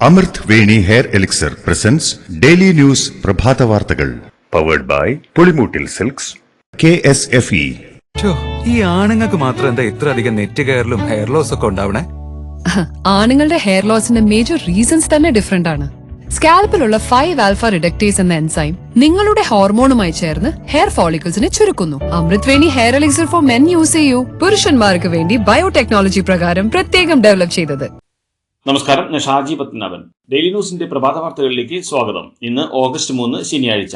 അമൃത് Veni hair elixir presents daily news പ്രഭാത വാർത്തകൾ powered by Pulimoottil silks KSFE. ഈ ആണുങ്ങൾക്ക് മാത്രം എന്താ ഇത്ര അധികം നെറ്റ് കെയറിലും ഹെയർ ലോസ് ഒക്കെ ഉണ്ടാവണേ? ആണുങ്ങളുടെ ഹെയർ ലോസിന്റെ മേജർ റീസൺസ് തന്നെ ഡിഫറെന്റ് ആണ്. സ്കാൽപ്പിലുള്ള 5-alpha റിഡക്ടേസ് എന്ന എൻസൈം നിങ്ങളുടെ ഹോർമോണുമായി ചേർന്ന് ഹെയർ ഫോളിക്കിൾസിനെ ചുരുക്കുന്നു. Amrut Veni hair elixir for men use ചെയ്യൂ. പുരുഷന്മാർക്ക് വേണ്ടി ബയോടെക്നോളജി പ്രകാരം പ്രത്യേകം ഡെവലപ്പ് ചെയ്തത്. നമസ്കാരം, ഞാൻ ഷാജി പത്മനാഭൻ. ഡെയിലി ന്യൂസിന്റെ പ്രഭാത വാർത്തകളിലേക്ക് സ്വാഗതം. ഇന്ന് ഓഗസ്റ്റ് 3 ശനിയാഴ്ച.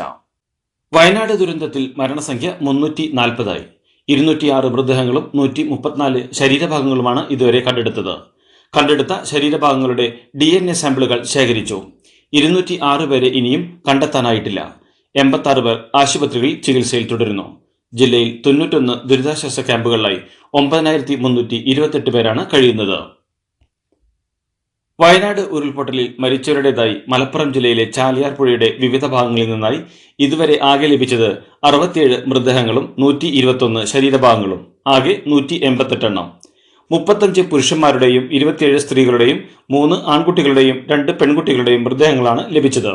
വയനാട് ദുരന്തത്തിൽ മരണസംഖ്യ 340 206 മൃതദേഹങ്ങളും 134 ശരീരഭാഗങ്ങളുമാണ് ഇതുവരെ കണ്ടെടുത്തത്. കണ്ടെടുത്ത ശരീരഭാഗങ്ങളുടെ DNA സാമ്പിളുകൾ ശേഖരിച്ചു. 206 പേരെ ഇനിയും കണ്ടെത്താനായിട്ടില്ല. 86 പേർ ആശുപത്രികളിൽ ചികിത്സയിൽ തുടരുന്നു. ജില്ലയിൽ 91 ദുരിതാശ്വാസ ക്യാമ്പുകളിലായി 9328 പേരാണ് കഴിയുന്നത്. വയനാട് ഉരുൾപൊട്ടലിൽ മരിച്ചവരുടേതായി മലപ്പുറം ജില്ലയിലെ ചാലിയാർ പുഴയുടെ വിവിധ ഭാഗങ്ങളിൽ നിന്നായി ഇതുവരെ ആകെ ലഭിച്ചത് 67 മൃതദേഹങ്ങളും 121 ശരീരഭാഗങ്ങളും. ആകെ 188 എണ്ണം. 35 പുരുഷന്മാരുടെയും 27 സ്ത്രീകളുടെയും 3 ആൺകുട്ടികളുടെയും 2 പെൺകുട്ടികളുടെയും മൃതദേഹങ്ങളാണ് ലഭിച്ചത്.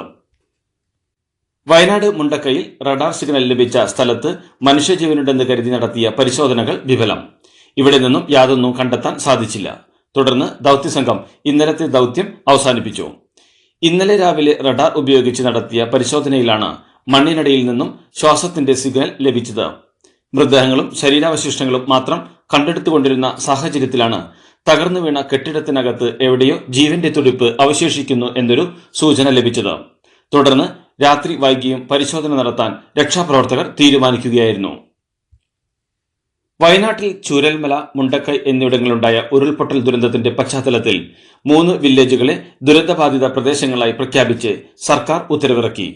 വയനാട് മുണ്ടക്കയിൽ റഡാർ സിഗ്നൽ ലഭിച്ച സ്ഥലത്ത് മനുഷ്യജീവനുണ്ടെന്ന് കരുതി നടത്തിയ പരിശോധനകൾ വിഫലം. ഇവിടെ നിന്നും യാതൊന്നും കണ്ടെത്താൻ സാധിച്ചില്ല. തുടർന്ന് ദൗത്യസംഘം ഇന്നലത്തെ ദൗത്യം അവസാനിപ്പിച്ചു. ഇന്നലെ രാവിലെ റഡാർ ഉപയോഗിച്ച് നടത്തിയ പരിശോധനയിലാണ് മണ്ണിനടിയിൽ നിന്നും ശ്വാസത്തിന്റെ സിഗ്നൽ ലഭിച്ചത്. മൃതദേഹങ്ങളും ശരീരാവശിഷ്ടങ്ങളും മാത്രം കണ്ടെടുത്തുകൊണ്ടിരുന്ന സാഹചര്യത്തിലാണ് തകർന്നു വീണ കെട്ടിടത്തിനകത്ത് എവിടെയോ ജീവന്റെ തുടിപ്പ് അവശേഷിക്കുന്നു എന്നൊരു സൂചന ലഭിച്ചത്. തുടർന്ന് രാത്രി വൈകിയും പരിശോധന നടത്താൻ രക്ഷാപ്രവർത്തകർ തീരുമാനിക്കുകയായിരുന്നു. വയനാട്ടിൽ ചൂരൽമല, മുണ്ടക്കൈ എന്നിവിടങ്ങളിലുണ്ടായ ഉരുൾപൊട്ടൽ ദുരന്തത്തിന്റെ പശ്ചാത്തലത്തിൽ 3 വില്ലേജുകളെ ദുരന്തബാധിത പ്രദേശങ്ങളായി പ്രഖ്യാപിച്ച് സർക്കാർ ഉത്തരവിറക്കി.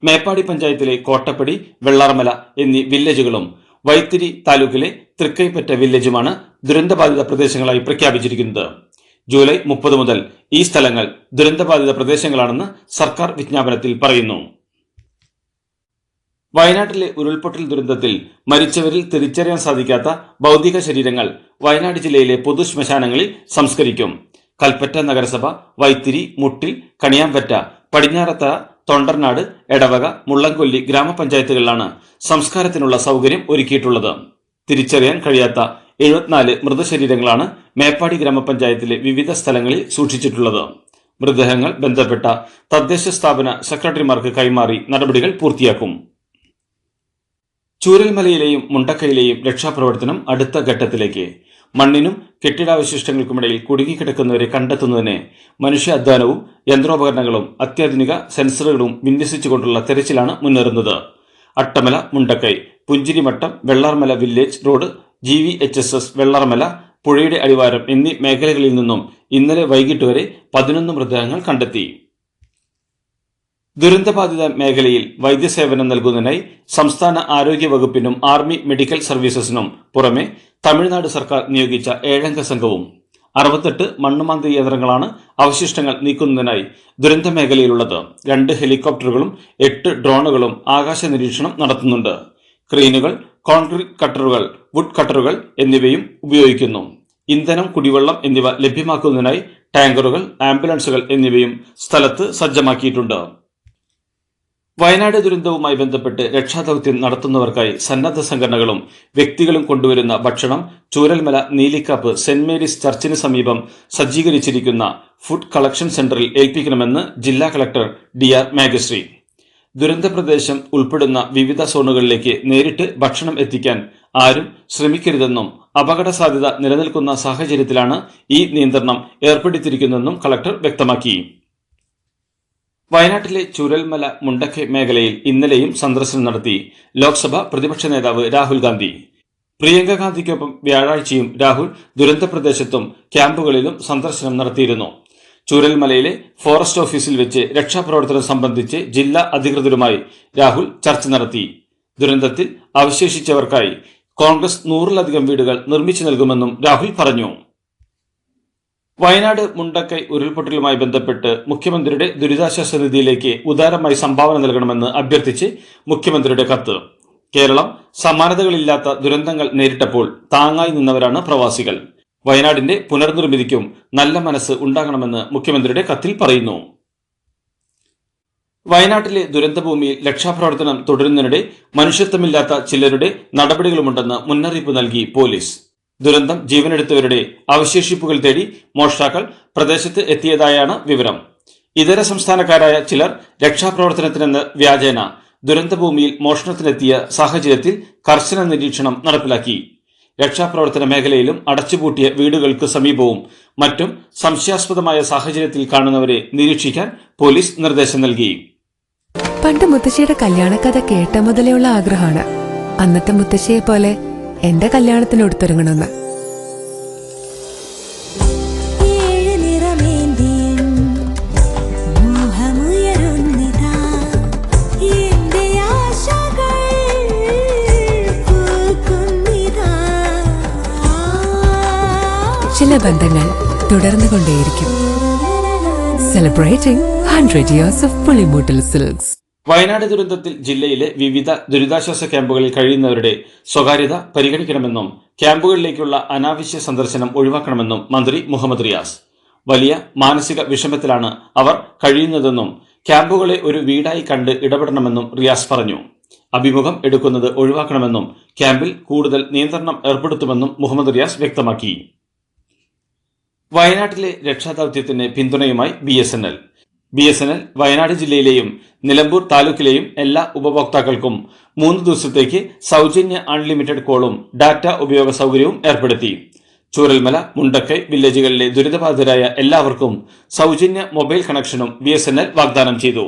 മേപ്പാടി പഞ്ചായത്തിലെ കോട്ടപ്പടി, വെള്ളാർമല എന്നീ വില്ലേജുകളും വൈത്തിരി താലൂക്കിലെ തൃക്കൈപ്പറ്റ വില്ലേജുമാണ് ദുരന്തബാധിത പ്രദേശങ്ങളായി പ്രഖ്യാപിച്ചിരിക്കുന്നത്. ജൂലൈ 30 മുതൽ ഈ സ്ഥലങ്ങൾ ദുരന്തബാധിത പ്രദേശങ്ങളാണെന്ന് സർക്കാർ വിജ്ഞാപനത്തിൽ പറയുന്നു. വയനാട്ടിലെ ഉരുൾപൊട്ടൽ ദുരന്തത്തിൽ മരിച്ചവരിൽ തിരിച്ചറിയാൻ സാധിക്കാത്ത ഭൗതിക ശരീരങ്ങൾ വയനാട് ജില്ലയിലെ പൊതു ശ്മശാനങ്ങളിൽ സംസ്കരിക്കും. കൽപ്പറ്റ നഗരസഭ, വൈത്തിരി, മുട്ടിൽ, കണിയാമ്പറ്റ, പടിഞ്ഞാറത്തറ, തൊണ്ടർനാട്, എടവക, മുള്ളംകൊല്ലി ഗ്രാമപഞ്ചായത്തുകളിലാണ് സംസ്കാരത്തിനുള്ള സൗകര്യം ഒരുക്കിയിട്ടുള്ളത്. തിരിച്ചറിയാൻ കഴിയാത്ത 74 മൃതശരീരങ്ങളാണ് മേപ്പാടി ഗ്രാമപഞ്ചായത്തിലെ വിവിധ സ്ഥലങ്ങളിൽ സൂക്ഷിച്ചിട്ടുള്ളത്. മൃതദേഹങ്ങൾ ബന്ധപ്പെട്ട തദ്ദേശ സ്ഥാപന സെക്രട്ടറിമാർക്ക് കൈമാറി നടപടികൾ പൂർത്തിയാക്കും. ചൂരൽമലയിലെയും മുണ്ടക്കയിലെയും രക്ഷാപ്രവർത്തനം അടുത്ത ഘട്ടത്തിലേക്ക്. മണ്ണിനും കെട്ടിടാവശിഷ്ടങ്ങൾക്കുമിടയിൽ കുടുങ്ങിക്കിടക്കുന്നവരെ കണ്ടെത്തുന്നതിന് മനുഷ്യാധ്വാനവും യന്ത്രോപകരണങ്ങളും അത്യാധുനിക സെൻസറുകളും വിന്യസിച്ചുകൊണ്ടുള്ള തെരച്ചിലാണ് മുന്നേറുന്നത്. Attamala, Mundakkai, Punchirimattom, Vellarmala village road, GVHSS Vellarmala, പുഴയുടെ അടിവാരം എന്നീ മേഖലകളിൽ നിന്നും ഇന്നലെ വൈകിട്ട് വരെ 11 മൃതദേഹങ്ങൾ കണ്ടെത്തി. ദുരന്തബാധിത മേഖലയിൽ വൈദ്യസേവനം നൽകുന്നതിനായി സംസ്ഥാന ആരോഗ്യ വകുപ്പിനും ആർമി മെഡിക്കൽ സർവീസസിനും പുറമെ തമിഴ്നാട് സർക്കാർ നിയോഗിച്ച 7-അംഗ സംഘവും 68 മണ്ണുമാന്തി യന്ത്രങ്ങളാണ് അവശിഷ്ടങ്ങൾ നീക്കുന്നതിനായി ദുരന്ത മേഖലയിലുള്ളത്. 2 ഹെലികോപ്റ്ററുകളും 8 ഡ്രോണുകളും ആകാശ നിരീക്ഷണം നടത്തുന്നുണ്ട്. ക്രെയിനുകൾ, കോൺക്രീറ്റ് കട്ടറുകൾ, വുഡ് കട്ടറുകൾ എന്നിവയും ഉപയോഗിക്കുന്നു. ഇന്ധനം, കുടിവെള്ളം എന്നിവ ലഭ്യമാക്കുന്നതിനായി ടാങ്കറുകൾ, ആംബുലൻസുകൾ എന്നിവയും സ്ഥലത്ത് സജ്ജമാക്കിയിട്ടുണ്ട്. വയനാട് ദുരന്തവുമായി ബന്ധപ്പെട്ട് രക്ഷാദൌത്യം നടത്തുന്നവർക്കായി സന്നദ്ധ സംഘടനകളും വ്യക്തികളും കൊണ്ടുവരുന്ന ഭക്ഷണം ചൂരൽമല നീലിക്കാപ്പ് സെന്റ് മേരീസ് ചർച്ചിന് സമീപം സജ്ജീകരിച്ചിരിക്കുന്ന ഫുഡ് കളക്ഷൻ സെന്ററിൽ ഏൽപ്പിക്കണമെന്ന് ജില്ലാ കളക്ടർ DR മേഘശ്രീ. ദുരന്തപ്രദേശം ഉൾപ്പെടുന്ന വിവിധ സോണുകളിലേക്ക് നേരിട്ട് ഭക്ഷണം എത്തിക്കാൻ ആരും ശ്രമിക്കരുതെന്നും അപകട സാധ്യത നിലനിൽക്കുന്ന സാഹചര്യത്തിലാണ് ഈ നിയന്ത്രണം ഏർപ്പെടുത്തിയിരിക്കുന്നതെന്നും കളക്ടർ വ്യക്തമാക്കി. വയനാട്ടിലെ ചൂരൽമല, മുണ്ടക്കൈ മേഖലയിൽ ഇന്നലെയും സന്ദർശനം നടത്തി ലോക്സഭ പ്രതിപക്ഷ നേതാവ് രാഹുൽ ഗാന്ധി. പ്രിയങ്ക ഗാന്ധിക്കൊപ്പം വ്യാഴാഴ്ചയും രാഹുൽ ദുരന്തപ്രദേശത്തും ക്യാമ്പുകളിലും സന്ദർശനം നടത്തിയിരുന്നു. ചൂരൽമലയിലെ ഫോറസ്റ്റ് ഓഫീസിൽ വെച്ച് രക്ഷാപ്രവർത്തനം സംബന്ധിച്ച് ജില്ലാ അധികൃതരുമായി രാഹുൽ ചർച്ച നടത്തി. ദുരന്തത്തിൽ അവശേഷിച്ചവർക്കായി കോൺഗ്രസ് 100-ലധികം വീടുകൾ നിർമ്മിച്ചു നൽകുമെന്നും രാഹുൽ പറഞ്ഞു. വയനാട് മുണ്ടക്കൈ ഉരുൾപൊട്ടലുമായി ബന്ധപ്പെട്ട് മുഖ്യമന്ത്രിയുടെ ദുരിതാശ്വാസ നിധിയിലേക്ക് ഉദാരമായി സംഭാവന നൽകണമെന്ന് അഭ്യർത്ഥിച്ച് മുഖ്യമന്ത്രിയുടെ കത്ത്. കേരളം സമാനതകളില്ലാത്ത ദുരന്തങ്ങൾ നേരിട്ടപ്പോൾ താങ്ങായി നിന്നവരാണ് പ്രവാസികൾ. വയനാടിന്റെ പുനർനിർമ്മിതിക്കും നല്ല മനസ്സ് ഉണ്ടാകണമെന്ന് മുഖ്യമന്ത്രിയുടെ കത്തിൽ പറയുന്നു. വയനാട്ടിലെ ദുരന്തഭൂമിയിൽ രക്ഷാപ്രവർത്തനം തുടരുന്നതിനിടെ മനുഷ്യത്വമില്ലാത്ത ചിലരുടെ നടപടികളുമുണ്ടെന്ന് മുന്നറിയിപ്പ് നൽകി പോലീസ്. ദുരന്തം ജീവനെടുത്തവരുടെ അവശേഷിപ്പുകൾ തേടി മോഷ്ടാക്കൾ പ്രദേശത്ത് എത്തിയതായാണ് വിവരം. ഇതര സംസ്ഥാനക്കാരായ ചിലർ രക്ഷാപ്രവർത്തനത്തിനെന്ന വ്യാജേന ദുരന്തഭൂമിയിൽ മോഷണത്തിനെത്തിയ സാഹചര്യത്തിൽ കർശന നിരീക്ഷണം നടപ്പിലാക്കി. രക്ഷാപ്രവർത്തന മേഖലയിലും അടച്ചുപൂട്ടിയ വീടുകൾക്ക് സമീപവും മറ്റും സംശയാസ്പദമായ സാഹചര്യത്തിൽ കാണുന്നവരെ നിരീക്ഷിക്കാൻ പോലീസ് നിർദ്ദേശം നൽകി. പണ്ട് മുത്തശ്ശിയുടെ കല്യാണക്കഥ കേട്ട മുതലെയുള്ള ആഗ്രഹമാണ് അന്നത്തെ മുത്തശ്ശിയെ പോലെ എന്റെ കല്യാണത്തിന് എടുത്തൊരുങ്ങണമെന്ന്. ചില ബന്ധങ്ങൾ തുടർന്നുകൊണ്ടേയിരിക്കും. Celebrating 100 years of Pulimoottil silks. Wayanad ദുരന്തത്തിൽ ജില്ലയിലെ വിവിധ ദുരിതാശ്വാസ ക്യാമ്പുകളിൽ കഴിയുന്നവരുടെ സ്വകാര്യത പരിഗണിക്കണമെന്നും ക്യാമ്പുകളിലേക്കുള്ള അനാവശ്യ സന്ദർശനം ഒഴിവാക്കണമെന്നും മന്ത്രി മുഹമ്മദ് റിയാസ്. വലിയ മാനസിക വിഷമത്തിലാണ് അവർ കഴിയുന്നതെന്നും ക്യാമ്പുകളെ ഒരു വീടായി കണ്ട് ഇടപെടണമെന്നും റിയാസ് പറഞ്ഞു. അഭിമുഖം എടുക്കുന്നത് ഒഴിവാക്കണമെന്നും ക്യാമ്പിൽ കൂടുതൽ നിയന്ത്രണം ഏർപ്പെടുത്തുമെന്നും മുഹമ്മദ് റിയാസ് വ്യക്തമാക്കി. വയനാട്ടിലെ രക്ഷാദൌത്യത്തിന് പിന്തുണയുമായി BSNL വയനാട് ജില്ലയിലെയും നിലമ്പൂർ താലൂക്കിലെയും എല്ലാ ഉപഭോക്താക്കൾക്കും 3 ദിവസത്തേക്ക് സൗജന്യ അൺലിമിറ്റഡ് കോളും ഡാറ്റ ഉപയോഗ സൗകര്യവും ഏർപ്പെടുത്തി. ചൂരൽമല, മുണ്ടക്കൈ വില്ലേജുകളിലെ ദുരിതബാധിതരായ എല്ലാവർക്കും സൗജന്യ മൊബൈൽ കണക്ഷനും BSNL വാഗ്ദാനം ചെയ്തു.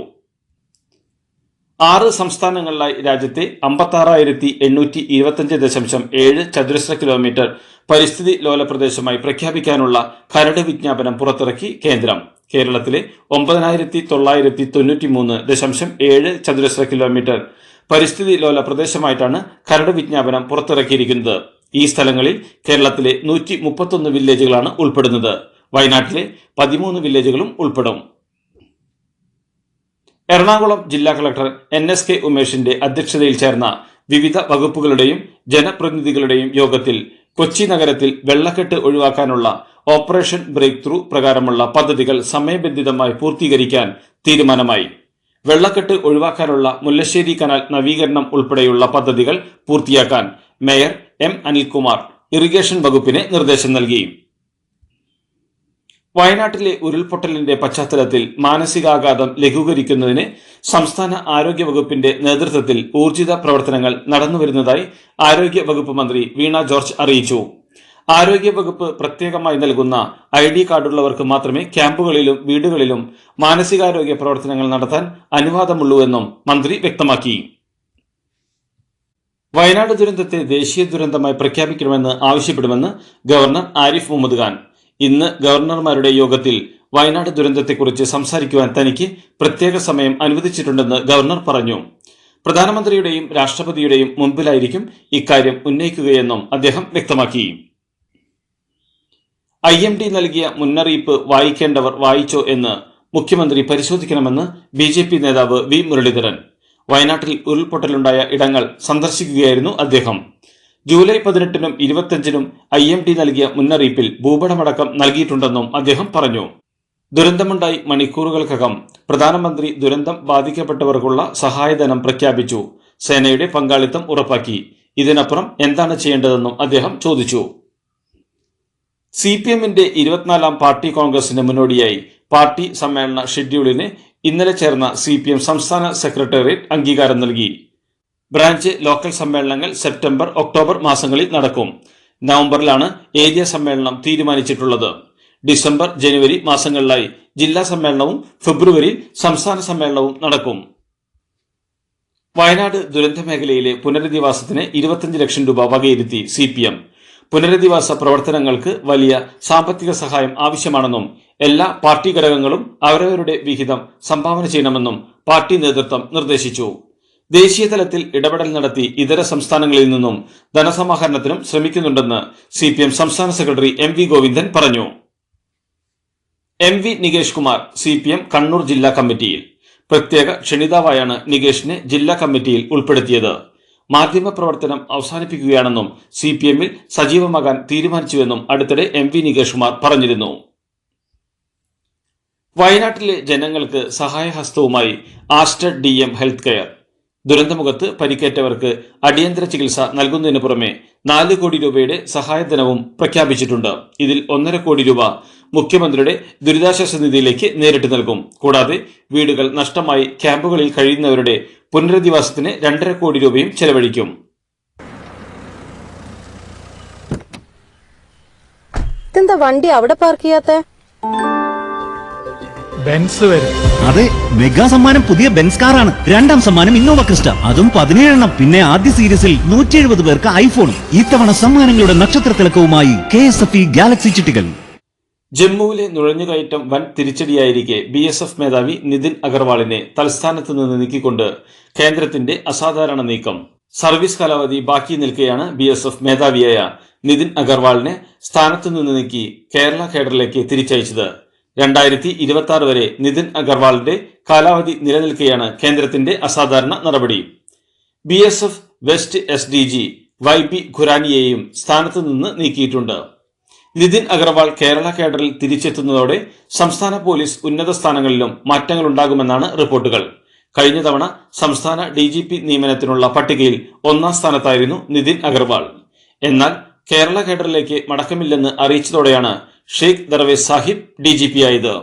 6 സംസ്ഥാനങ്ങളിലായി രാജ്യത്തെ 56,825.7 ചതുരശ്ര കിലോമീറ്റർ പരിസ്ഥിതി ലോല പ്രദേശമായി പ്രഖ്യാപിക്കാനുള്ള കരട് വിജ്ഞാപനം പുറത്തിറക്കി കേന്ദ്രം. കേരളത്തിലെ 9,993.7 ചതുരശ്ര കിലോമീറ്റർ പരിസ്ഥിതി ലോല പ്രദേശമായിട്ടാണ് കരട് വിജ്ഞാപനം പുറത്തിറക്കിയിരിക്കുന്നത്. ഈ സ്ഥലങ്ങളിൽ കേരളത്തിലെ 131 വില്ലേജുകളാണ് ഉൾപ്പെടുന്നത്. വയനാട്ടിലെ 13 വില്ലേജുകളും ഉൾപ്പെടും. എറണാകുളം ജില്ലാ കളക്ടർ NSK ഉമേഷിന്റെ അധ്യക്ഷതയിൽ ചേർന്ന വിവിധ വകുപ്പുകളുടെയും ജനപ്രതിനിധികളുടെയും യോഗത്തിൽ കൊച്ചി നഗരത്തിൽ വെള്ളക്കെട്ട് ഒഴിവാക്കാനുള്ള ഓപ്പറേഷൻ ബ്രേക്ക് ത്രൂ പ്രകാരമുള്ള പദ്ധതികൾ സമയബന്ധിതമായി പൂർത്തീകരിക്കാൻ തീരുമാനമായി. വെള്ളക്കെട്ട് ഒഴിവാക്കാനുള്ള മുല്ലശ്ശേരി കനാൽ നവീകരണം ഉൾപ്പെടെയുള്ള പദ്ധതികൾ പൂർത്തിയാക്കാൻ മേയർ M. അനിൽകുമാർ ഇറിഗേഷൻ വകുപ്പിന് നിർദ്ദേശം നൽകി. വയനാട്ടിലെ ഉരുൾപൊട്ടലിന്റെ പശ്ചാത്തലത്തിൽ മാനസികാഘാതം ലഘൂകരിക്കുന്നതിന് സംസ്ഥാന ആരോഗ്യ വകുപ്പിന്റെ നേതൃത്വത്തിൽ ഊർജിത പ്രവർത്തനങ്ങൾ നടന്നുവരുന്നതായി ആരോഗ്യ വകുപ്പ് മന്ത്രി വീണ ജോർജ് അറിയിച്ചു. ആരോഗ്യ വകുപ്പ് പ്രത്യേകമായി നൽകുന്ന ID കാർഡുള്ളവർക്ക് മാത്രമേ ക്യാമ്പുകളിലും വീടുകളിലും മാനസികാരോഗ്യ പ്രവർത്തനങ്ങൾ നടത്താൻ അനുവാദമുള്ളൂവെന്നും മന്ത്രി വ്യക്തമാക്കി. വയനാട് ദുരന്തത്തെ ദേശീയ ദുരന്തമായി പ്രഖ്യാപിക്കണമെന്ന് ആവശ്യപ്പെടുമെന്ന് ഗവർണർ ആരിഫ് മുഹമ്മദ് ഖാൻ. ഇന്ന് ഗവർണർമാരുടെ യോഗത്തിൽ വയനാട് ദുരന്തത്തെക്കുറിച്ച് സംസാരിക്കുവാൻ തനിക്ക് പ്രത്യേക സമയം അനുവദിച്ചിട്ടുണ്ടെന്ന് ഗവർണർ പറഞ്ഞു. പ്രധാനമന്ത്രിയുടെയും രാഷ്ട്രപതിയുടെയും മുൻപിലായിരിക്കും ഇക്കാര്യം ഉന്നയിക്കുകയെന്നും അദ്ദേഹം വ്യക്തമാക്കി. IMD നൽകിയ മുന്നറിയിപ്പ് വായിക്കേണ്ടവർ വായിച്ചോ എന്ന് മുഖ്യമന്ത്രി പരിശോധിക്കണമെന്ന് BJP നേതാവ് V. മുരളീധരൻ. വയനാട്ടിൽ ഉരുൾപൊട്ടലുണ്ടായ ഇടങ്ങൾ സന്ദർശിക്കുകയായിരുന്നു അദ്ദേഹം. ജൂലൈ 18-നും 25-നും IMD നൽകിയ മുന്നറിയിപ്പിൽ ഭൂപടമടക്കം നൽകിയിട്ടുണ്ടെന്നും അദ്ദേഹം പറഞ്ഞു. ദുരന്തമുണ്ടായി മണിക്കൂറുകൾക്കകം പ്രധാനമന്ത്രി ദുരന്തം ബാധിക്കപ്പെട്ടവർക്കുള്ള സഹായധനം പ്രഖ്യാപിച്ചു. സേനയുടെ പങ്കാളിത്തം ഉറപ്പാക്കി. ഇതിനപ്പുറം എന്താണ് ചെയ്യേണ്ടതെന്നും അദ്ദേഹം ചോദിച്ചു. CPMന്റെ 24ാം പാർട്ടി കോൺഗ്രസിന് മുന്നോടിയായി പാർട്ടി സമ്മേളന ഷെഡ്യൂളിന് ഇന്നലെ ചേർന്ന CPM സംസ്ഥാന സെക്രട്ടേറിയറ്റ് അംഗീകാരം നൽകി. ബ്രാഞ്ച് ലോക്കൽ സമ്മേളനങ്ങൾ സെപ്റ്റംബർ, ഒക്ടോബർ മാസങ്ങളിൽ നടക്കും. നവംബറിലാണ് ഏരിയ സമ്മേളനം തീരുമാനിച്ചിട്ടുള്ളത്. ഡിസംബർ, ജനുവരി മാസങ്ങളിലായി ജില്ലാ സമ്മേളനവും ഫെബ്രുവരിയിൽ സംസ്ഥാന സമ്മേളനവും നടക്കും. വയനാട് ദുരന്ത മേഖലയിലെ പുനരധിവാസത്തിന് 25 ലക്ഷം രൂപ വകയിരുത്തി CPM. പുനരധിവാസ പ്രവർത്തനങ്ങൾക്ക് വലിയ സാമ്പത്തിക സഹായം ആവശ്യമാണെന്നും എല്ലാ പാർട്ടി ഘടകങ്ങളും അവരവരുടെ വിഹിതം സംഭാവന ചെയ്യണമെന്നും പാർട്ടി നേതൃത്വം നിർദ്ദേശിച്ചു. ദേശീയ തലത്തിൽ ഇടപെടൽ നടത്തി ഇതര സംസ്ഥാനങ്ങളിൽ നിന്നും ധനസമാഹരണത്തിനും ശ്രമിക്കുന്നുണ്ടെന്ന് CPM സംസ്ഥാന സെക്രട്ടറി MV ഗോവിന്ദൻ പറഞ്ഞു. MV നികേഷ് കുമാർ CPM കണ്ണൂർ ജില്ലാ കമ്മിറ്റിയിൽ. പ്രത്യേക ക്ഷണിതാവായാണ് നികേഷിനെ ജില്ലാ കമ്മിറ്റിയിൽ ഉൾപ്പെടുത്തിയത്. മാധ്യമപ്രവർത്തനം അവസാനിപ്പിക്കുകയാണെന്നും CPM-ൽ സജീവമാകാൻ തീരുമാനിച്ചുവെന്നും അടുത്തിടെ MV നികേഷ് കുമാർ പറഞ്ഞിരുന്നു. വയനാട്ടിലെ ജനങ്ങൾക്ക് സഹായഹസ്തവുമായി ആസ്റ്റർ DM ഹെൽത്ത് കെയർ. ദുരന്തമുഖത്ത് പരിക്കേറ്റവർക്ക് അടിയന്തര ചികിത്സ നൽകുന്നതിന് പുറമെ 4 കോടി രൂപയുടെ സഹായധനവും പ്രഖ്യാപിച്ചിട്ടുണ്ട്. ഇതിൽ 1.5 കോടി രൂപ മുഖ്യമന്ത്രിയുടെ ദുരിതാശ്വാസ നിധിയിലേക്ക് നേരിട്ട് നൽകും. കൂടാതെ വീടുകൾ നഷ്ടമായി ക്യാമ്പുകളിൽ കഴിയുന്നവരുടെ പുനരധിവാസത്തിന് 2.5 കോടി രൂപയും ചെലവഴിക്കും. ഇതെന്താ വണ്ടി അവിടെ പാർക്ക് ചെയ്യാത്ത? ബെൻസ് വരും. അതെ, മെഗാ സമ്മാനം പുതിയ ബെൻസ് കാറാണ്. 2ാം സമ്മാനം ഇന്നോവ ക്രിസ്റ്റ, അതും 17 എണ്ണം. പിന്നെ ആദ്യ സീരീസിൽ 170 പേർക്ക് ഐഫോണും. ഇത്തവണ സമ്മാനങ്ങളുടെ നക്ഷത്രത്തിളക്കവുമായി KSFE ഗാലക്സി ചിട്ടികൾ. ജമ്മുവിലെ നുഴഞ്ഞുകയറ്റം വൻ തിരിച്ചടിയായിരിക്കെ BSF മേധാവി നിതിൻ അഗർവാളിനെ തലസ്ഥാനത്ത് നിന്ന് നീക്കിക്കൊണ്ട് കേന്ദ്രത്തിന്റെ അസാധാരണ നീക്കം. സർവീസ് കാലാവധി ബാക്കി നിൽക്കെയാണ് BSF മേധാവിയായ നിതിൻ അഗർവാളിനെ സ്ഥാനത്ത് നിന്ന് നീക്കി കേരള കേഡറിലേക്ക് തിരിച്ചയച്ചത്. 2026 വരെ നിതിൻ അഗർവാളിന്റെ കാലാവധി നിലനിൽക്കെയാണ് കേന്ദ്രത്തിന്റെ അസാധാരണ നടപടി. BSF വെസ്റ്റ് SDG YB ഖുരാനിയെയും സ്ഥാനത്ത് നിന്ന് നീക്കിയിട്ടുണ്ട്. നിതിൻ അഗർവാൾ കേരള കേഡറിൽ തിരിച്ചെത്തുന്നതോടെ സംസ്ഥാന പോലീസ് ഉന്നത സ്ഥാനങ്ങളിലും മാറ്റങ്ങളുണ്ടാകുമെന്നാണ് റിപ്പോർട്ടുകൾ. കഴിഞ്ഞ തവണ സംസ്ഥാന DGP നിയമനത്തിനുള്ള പട്ടികയിൽ 1ാം സ്ഥാനത്തായിരുന്നു നിതിൻ അഗർവാൾ. എന്നാൽ കേരള കേഡറിലേക്ക് മടക്കമില്ലെന്ന് അറിയിച്ചതോടെയാണ് ഷെയ്ഖ് ദർവേസ് സാഹിബ് DGP ആയത്.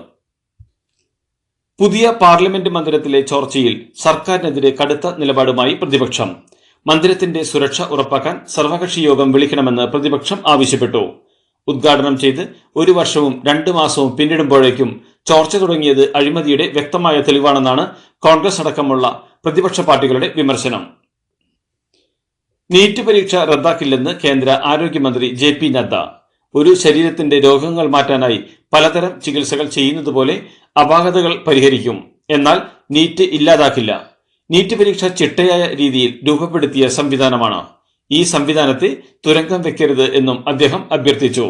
പുതിയ പാർലമെന്റ് മന്ദിരത്തിലെ ചോർച്ചയിൽ സർക്കാരിനെതിരെ കടുത്ത നിലപാടുമായി പ്രതിപക്ഷം. മന്ദിരത്തിന്റെ സുരക്ഷ ഉറപ്പാക്കാൻ സർവകക്ഷി യോഗം വിളിക്കണമെന്ന് പ്രതിപക്ഷം ആവശ്യപ്പെട്ടു. ഉദ്ഘാടനം ചെയ്ത് 1 വർഷവും 2 മാസവും പിന്നിടുമ്പോഴേക്കും ചോർച്ച തുടങ്ങിയത് അഴിമതിയുടെ വ്യക്തമായ തെളിവാണെന്നാണ് കോൺഗ്രസ് അടക്കമുള്ള പ്രതിപക്ഷ പാർട്ടികളുടെ വിമർശനം. നീറ്റ് പരീക്ഷ റദ്ദാക്കില്ലെന്ന് കേന്ദ്ര ആരോഗ്യമന്ത്രി JP നദ്ദ. ഒരു ശരീരത്തിന്റെ രോഗങ്ങൾ മാറ്റാനായി പലതരം ചികിത്സകൾ ചെയ്യുന്നതുപോലെ അപാകതകൾ പരിഹരിക്കും, എന്നാൽ നീറ്റ് ഇല്ലാതാക്കില്ല. നീറ്റ് പരീക്ഷ ചിട്ടയായ രീതിയിൽ രൂപപ്പെടുത്തിയ സംവിധാനമാണ്. ഈ സംവിധാനത്തെ തുരങ്കം വെക്കരുത് എന്നും അദ്ദേഹം അഭ്യർത്ഥിച്ചു.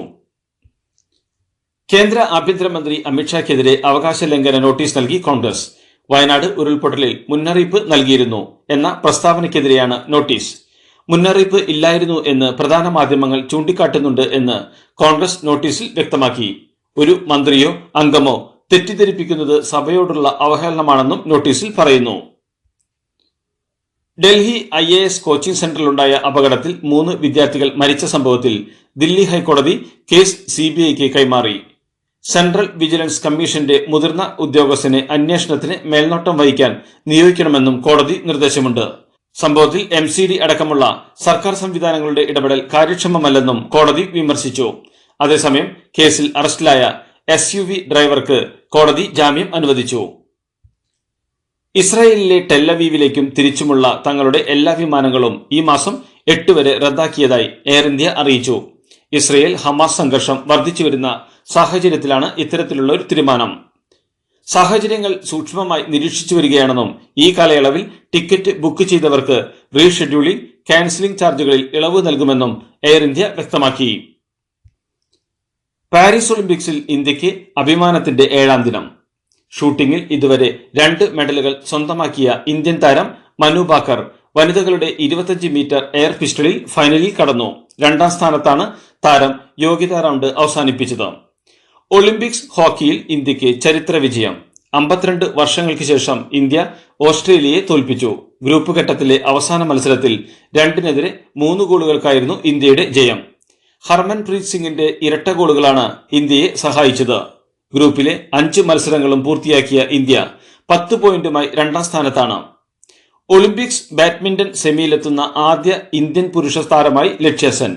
കേന്ദ്ര ആഭ്യന്തരമന്ത്രി അമിത്ഷായ്ക്കെതിരെ അവകാശ ലംഘന നോട്ടീസ് നൽകി കോൺഗ്രസ്. വയനാട് ഉരുൾപൊട്ടലിൽ മുന്നറിയിപ്പ് നൽകിയിരുന്നു എന്ന പ്രസ്താവനയ്ക്കെതിരെയാണ് നോട്ടീസ്. മുന്നറിയിപ്പ് ഇല്ലായിരുന്നു എന്ന് പ്രധാന മാധ്യമങ്ങൾ ചൂണ്ടിക്കാട്ടുന്നുണ്ട് എന്ന് കോൺഗ്രസ് നോട്ടീസിൽ വ്യക്തമാക്കി. ഒരു മന്ത്രിയോ അംഗമോ തെറ്റിദ്ധരിപ്പിക്കുന്നത് സഭയോടുള്ള അവഹേളനമാണെന്നും നോട്ടീസിൽ പറയുന്നു. ഡൽഹി IAS കോച്ചിംഗ് സെന്ററിലുണ്ടായ അപകടത്തിൽ 3 വിദ്യാർത്ഥികൾ മരിച്ച സംഭവത്തിൽ ദില്ലി ഹൈക്കോടതി കേസ് CBIക്ക് കൈമാറി. സെൻട്രൽ വിജിലൻസ് കമ്മീഷന്റെ മുതിർന്ന ഉദ്യോഗസ്ഥനെ അന്വേഷണത്തിന് മേൽനോട്ടം വഹിക്കാൻ നിയോഗിക്കണമെന്നും കോടതി നിർദ്ദേശമുണ്ട്. സംഭവത്തിൽ MCD അടക്കമുള്ള സർക്കാർ സംവിധാനങ്ങളുടെ ഇടപെടൽ കാര്യക്ഷമമല്ലെന്നും കോടതി വിമർശിച്ചു. അതേസമയം കേസിൽ അറസ്റ്റിലായ SUV ഡ്രൈവർക്ക് കോടതി ജാമ്യം അനുവദിച്ചു. ഇസ്രായേലിലെ ടെല്ലവീവിലേക്കും തിരിച്ചുമുള്ള തങ്ങളുടെ എല്ലാ വിമാനങ്ങളും ഈ മാസം 8 വരെ റദ്ദാക്കിയതായി എയർ ഇന്ത്യ അറിയിച്ചു. ഇസ്രായേൽ ഹമാസ് സംഘർഷം വർദ്ധിച്ചുവരുന്ന സാഹചര്യത്തിലാണ് ഇത്തരത്തിലുള്ള ഒരു തീരുമാനം. സാഹചര്യങ്ങൾ സൂക്ഷ്മമായി നിരീക്ഷിച്ചു വരികയാണെന്നും ഈ കാലയളവിൽ ടിക്കറ്റ് ബുക്ക് ചെയ്തവർക്ക് റീഷെഡ്യൂളിംഗ്, ക്യാൻസലിംഗ് ചാർജുകളിൽ ഇളവ് നൽകുമെന്നും എയർ ഇന്ത്യ വ്യക്തമാക്കി. പാരീസ് ഒളിമ്പിക്സിൽ ഇന്ത്യക്ക് അഭിമാനത്തിന്റെ 7ാം ദിനം. ഷൂട്ടിംഗിൽ ഇതുവരെ 2 മെഡലുകൾ സ്വന്തമാക്കിയ ഇന്ത്യൻ താരം മനു ഭാക്കർ വനിതകളുടെ 25 മീറ്റർ എയർ പിസ്റ്റളിൽ ഫൈനലിൽ കടന്നു. 2ാം സ്ഥാനത്താണ് താരം യോഗ്യതാ റൗണ്ട് അവസാനിപ്പിച്ചത്. ഒളിമ്പിക്സ് ഹോക്കിയിൽ ഇന്ത്യക്ക് ചരിത്ര വിജയം. 52 വർഷങ്ങൾക്ക് ശേഷം ഇന്ത്യ ഓസ്ട്രേലിയയെ തോൽപ്പിച്ചു. ഗ്രൂപ്പ് ഘട്ടത്തിലെ അവസാന മത്സരത്തിൽ 2-നെതിരെ 3 ഗോളുകൾക്കായിരുന്നു ഇന്ത്യയുടെ ജയം. ഹർമൻപ്രീത് സിംഗിന്റെ ഇരട്ട ഗോളുകളാണ് ഇന്ത്യയെ സഹായിച്ചത്. ഗ്രൂപ്പിലെ 5 മത്സരങ്ങളും പൂർത്തിയാക്കിയ ഇന്ത്യ 10 പോയിന്റുമായി 2ാം സ്ഥാനത്താണ്. ഒളിമ്പിക്സ് ബാഡ്മിന്റൺ സെമിയിലെത്തുന്ന ആദ്യ ഇന്ത്യൻ പുരുഷ താരമായി ലക്ഷ്യ സെൻ.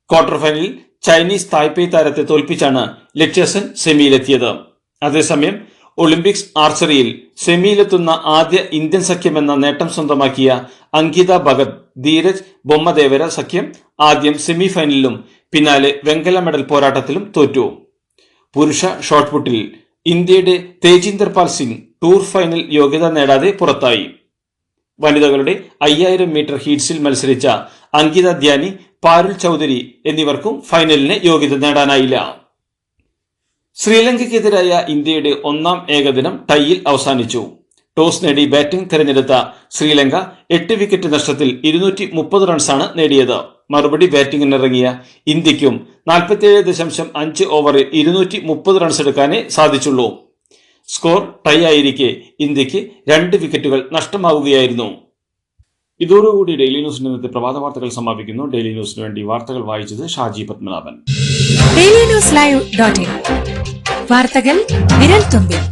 ക്വാർട്ടർ ഫൈനലിൽ ചൈനീസ് തായ്പേയ് താരത്തെ തോൽപ്പിച്ചാണ് ലക്ഷ്യ സെൻ സെമിയിലെത്തിയത്. അതേസമയം ഒളിമ്പിക്സ് ആർച്ചറിയിൽ സെമിയിലെത്തുന്ന ആദ്യ ഇന്ത്യൻ സഖ്യമെന്ന നേട്ടം സ്വന്തമാക്കിയ അങ്കിത ഭഗത്, ധീരജ് ബൊമ്മദേവര സഖ്യം ആദ്യം സെമി ഫൈനലിലും പിന്നാലെ വെങ്കല മെഡൽ പോരാട്ടത്തിലും തോറ്റു. പുരുഷ ഷോട്ട്പുട്ടിൽ ഇന്ത്യയുടെ തേജീന്ദർ പാൽ സിംഗ് ടൂർ ഫൈനൽ യോഗ്യത നേടാതെ പുറത്തായി. വനിതകളുടെ 5000 മീറ്റർ ഹീറ്റ്സിൽ മത്സരിച്ച അങ്കിത ധ്യാനി, പാരുൽ ചൌധരി എന്നിവർക്കും ഫൈനലിന് യോഗ്യത നേടാനായില്ല. ശ്രീലങ്കയ്ക്കെതിരായ ഇന്ത്യയുടെ 1ാം ഏകദിനം ടൈയിൽ അവസാനിച്ചു. ടോസ് നേടി ബാറ്റിംഗ് തെരഞ്ഞെടുത്ത ശ്രീലങ്ക 8 വിക്കറ്റ് നഷ്ടത്തിൽ 230 റൺസാണ് നേടിയത്. മറുപടി ബാറ്റിംഗിനിറങ്ങിയ ഇന്ത്യക്കും 47.5 ഓവറിൽ 230 റൺസ് എടുക്കാനേ സാധിച്ചുള്ളൂ. സ്കോർ ടൈ ആയിരിക്കെ ഇന്ത്യക്ക് 2 വിക്കറ്റുകൾ നഷ്ടമാവുകയായിരുന്നു. ഇതോടുകൂടി ഡെയിലി ന്യൂസിന്റെ ഇന്നത്തെ പ്രഭാത വാർത്തകൾ സമാപിക്കുന്നു. ഡെയിലി ന്യൂസിന് വേണ്ടി വാർത്തകൾ വായിച്ചത് Shaji Padmanabhan. Daily news live .in വാർത്തകൾ വിരൽ തുമ്പിൽ.